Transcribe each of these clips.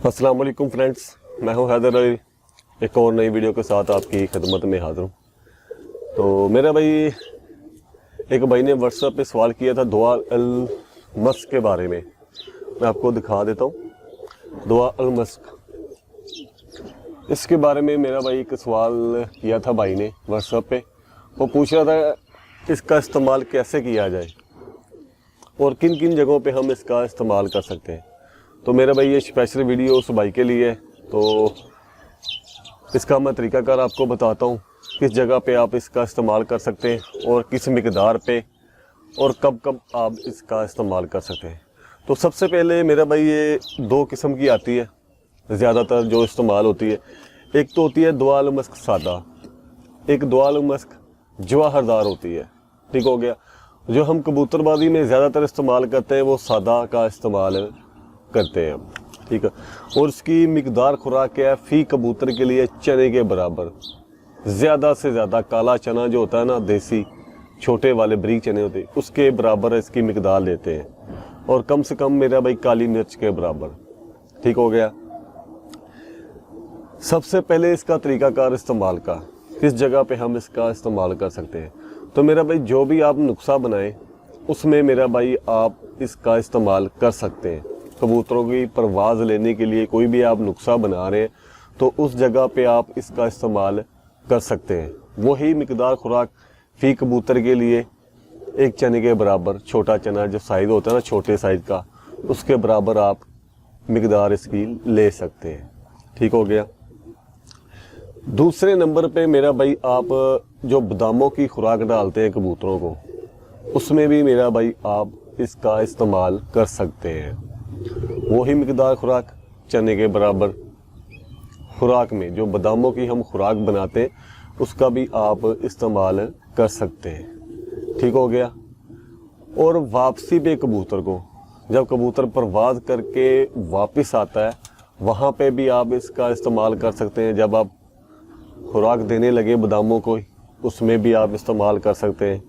अस्सलाम वालेकुम फ्रेंड्स, मैं हूं हैदर अली। एक और नई वीडियो के साथ आपकी खिदमत में हाज़िर हूं। तो मेरा एक भाई ने व्हाट्सएप पे सवाल किया था दुआ अल मस्क के बारे में। मैं आपको दिखा देता हूं दुआ अल मस्क। इसके बारे में मेरा भाई एक सवाल किया था भाई ने व्हाट्सएप पे। वो पूछ रहा था इसका इस्तेमाल कैसे किया जाए और किन किन जगहों पे हम इसका इस्तेमाल कर सकते हैं। तो मेरा भाई ये स्पेशल वीडियो उस भाई के लिए है। तो इसका मैं तरीकाकार आपको बताता हूँ, किस जगह पे आप इसका इस्तेमाल कर सकते हैं और किस मिकदार पे और कब कब आप इसका इस्तेमाल कर सकते हैं। तो सबसे पहले मेरा भाई ये दो किस्म की आती है ज़्यादातर जो इस्तेमाल होती है। एक तो होती है दुआ अल मस्क सादा, एक दुआ अल मस्क जवाहरदार होती है। ठीक हो गया। जो हम कबूतरबाजी में ज़्यादातर इस्तेमाल करते हैं वो सादा का इस्तेमाल करते हैं, ठीक है। और इसकी मिकदार खुराक क्या है, फ़ी कबूतर के लिए चने के बराबर, ज़्यादा से ज़्यादा काला चना जो होता है ना, देसी छोटे वाले बरीक चने होते हैं, उसके बराबर इसकी मिकदार लेते हैं। और कम से कम मेरा भाई काली मिर्च के बराबर। ठीक हो गया। सबसे पहले इसका तरीकाकार इस्तेमाल का, किस जगह पे हम इसका इस्तेमाल कर सकते हैं। तो मेरा भाई जो भी आप नुस्खा बनाएं उसमें मेरा भाई आप इसका इस्तेमाल कर सकते हैं। कबूतरों की परवाज़ लेने के लिए कोई भी आप नुस्खा बना रहे हैं तो उस जगह पे आप इसका इस्तेमाल कर सकते हैं। वही मिकदार खुराक फ़ी कबूतर के लिए एक चने के बराबर, छोटा चना जो साइज़ होता है ना छोटे साइज़ का, उसके बराबर आप मिकदार इसकी ले सकते हैं। ठीक हो गया। दूसरे नंबर पे मेरा भाई आप जो बादामों की खुराक डालते हैं कबूतरों को, उसमें भी मेरा भाई आप इसका इस्तेमाल कर सकते हैं। वही मिकदार खुराक चने के बराबर खुराक में जो बादामों की हम खुराक बनाते हैं उसका भी आप इस्तेमाल कर सकते हैं। ठीक हो गया। और वापसी पे कबूतर को, जब कबूतर परवाज़ करके वापस आता है वहाँ पे भी आप इसका इस्तेमाल कर सकते हैं। जब आप खुराक देने लगे बादामों को, उसमें भी आप इस्तेमाल कर सकते हैं।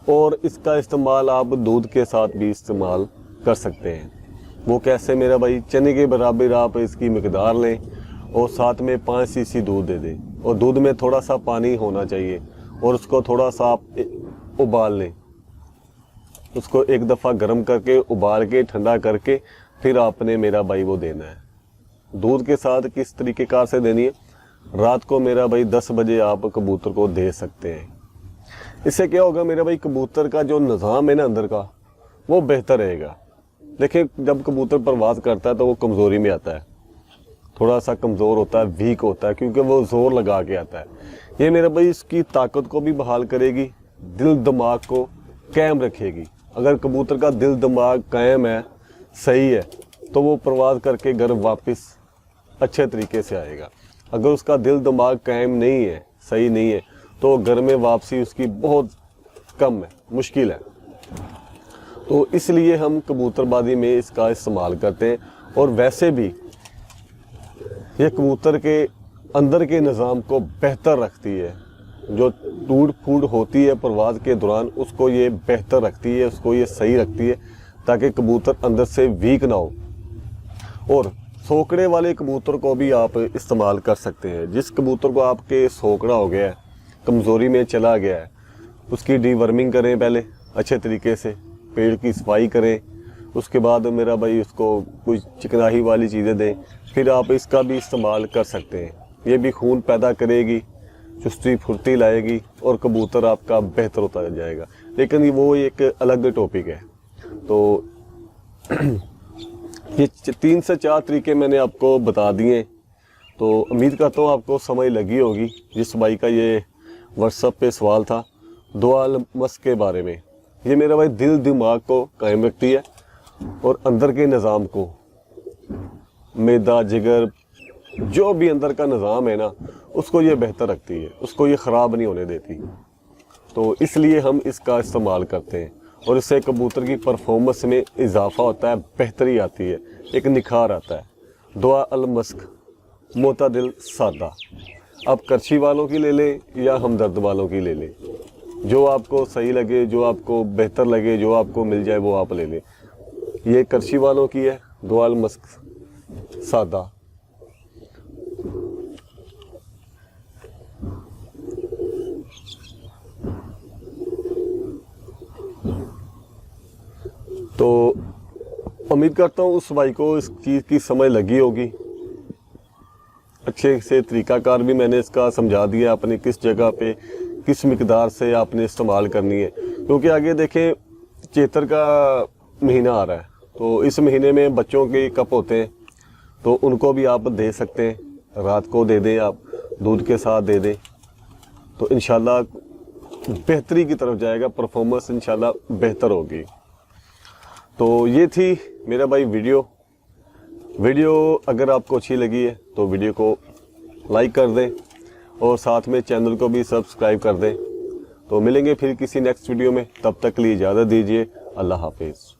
और इसका इस्तेमाल आप दूध के साथ भी इस्तेमाल कर सकते हैं। वो कैसे मेरा भाई, चने के बराबर आप इसकी मिकदार लें और साथ में 5 सीसी दूध दे दें और दूध में थोड़ा सा पानी होना चाहिए और उसको थोड़ा सा आप उबाल लें। उसको एक दफ़ा गर्म करके उबाल के ठंडा करके फिर आपने मेरा भाई वो देना है। दूध के साथ किस तरीक़ेकार से देनी है, रात को मेरा भाई 10 बजे आप कबूतर को दे सकते हैं। इससे क्या होगा मेरा भाई, कबूतर का जो निज़ाम है ना अंदर का, वो बेहतर रहेगा। देखिए जब कबूतर परवाज़ करता है तो वो कमज़ोरी में आता है, थोड़ा सा कमज़ोर होता है, वीक होता है, क्योंकि वो ज़ोर लगा के आता है। ये मेरा भाई इसकी ताकत को भी बहाल करेगी, दिल दिमाग को कायम रखेगी। अगर कबूतर का दिल दिमाग कायम है, सही है, तो वो परवाज़ करके घर वापस अच्छे तरीके से आएगा। अगर उसका दिल दिमाग कायम नहीं है, सही नहीं है, तो घर में वापसी उसकी बहुत कम है, मुश्किल है। तो इसलिए हम कबूतरबाजी में इसका इस्तेमाल करते हैं। और वैसे भी ये कबूतर के अंदर के निज़ाम को बेहतर रखती है। जो टूट फूट होती है परवाज़ के दौरान, उसको ये बेहतर रखती है, उसको ये सही रखती है, ताकि कबूतर अंदर से वीक ना हो। और सोकड़े वाले कबूतर को भी आप इस्तेमाल कर सकते हैं। जिस कबूतर को आपके सोकड़ा हो गया है, कमज़ोरी में चला गया है, उसकी डीवर्मिंग करें पहले अच्छे तरीके से, पेड़ की सफाई करें, उसके बाद मेरा भाई उसको कुछ चिकनाई वाली चीज़ें दें, फिर आप इसका भी इस्तेमाल कर सकते हैं। ये भी खून पैदा करेगी, चुस्ती फुर्ती लाएगी और कबूतर आपका बेहतर होता जाएगा। लेकिन वो एक अलग टॉपिक है। तो ये 3 से 4 तरीके मैंने आपको बता दिए। तो उम्मीद करता हूँ आपको समझ लगी होगी। जिस भाई का ये व्हाट्सएप पे सवाल था दुआ अल मस्क के बारे में, ये मेरा भाई दिल दिमाग को कायम रखती है और अंदर के निज़ाम को, मैदा जिगर जो भी अंदर का निज़ाम है ना, उसको ये बेहतर रखती है, उसको ये ख़राब नहीं होने देती। तो इसलिए हम इसका इस्तेमाल करते हैं और इससे कबूतर की परफॉर्मेंस में इजाफा होता है, बेहतरी आती है, एक निखार आता है। दुआ अल मस्क मोतदिल सादा, आप करछी वालों की ले लें या हमदर्द वालों की ले लें, जो आपको सही लगे, जो आपको बेहतर लगे, जो आपको मिल जाए वो आप ले लें। ये करछी वालों की है दुआ अल मस्क सादा। तो उम्मीद करता हूँ उस भाई को इस चीज़ की समझ लगी होगी। अच्छे से तरीक़ाकार भी मैंने इसका समझा दिया, आपने किस जगह पे किस मिकदार से आपने इस्तेमाल करनी है। क्योंकि आगे देखें चैत्र का महीना आ रहा है, तो इस महीने में बच्चों के कप होते हैं, तो उनको भी आप दे सकते हैं, रात को दे दें, आप दूध के साथ दे दें, तो इंशाल्लाह बेहतरी की तरफ जाएगा, परफॉर्मेंस इंशाल्लाह बेहतर होगी। तो ये थी मेरा भाई वीडियो अगर आपको अच्छी लगी है तो वीडियो को लाइक कर दें और साथ में चैनल को भी सब्सक्राइब कर दें। तो मिलेंगे फिर किसी नेक्स्ट वीडियो में, तब तक के लिए इजाज़त दीजिए। अल्लाह हाफिज़।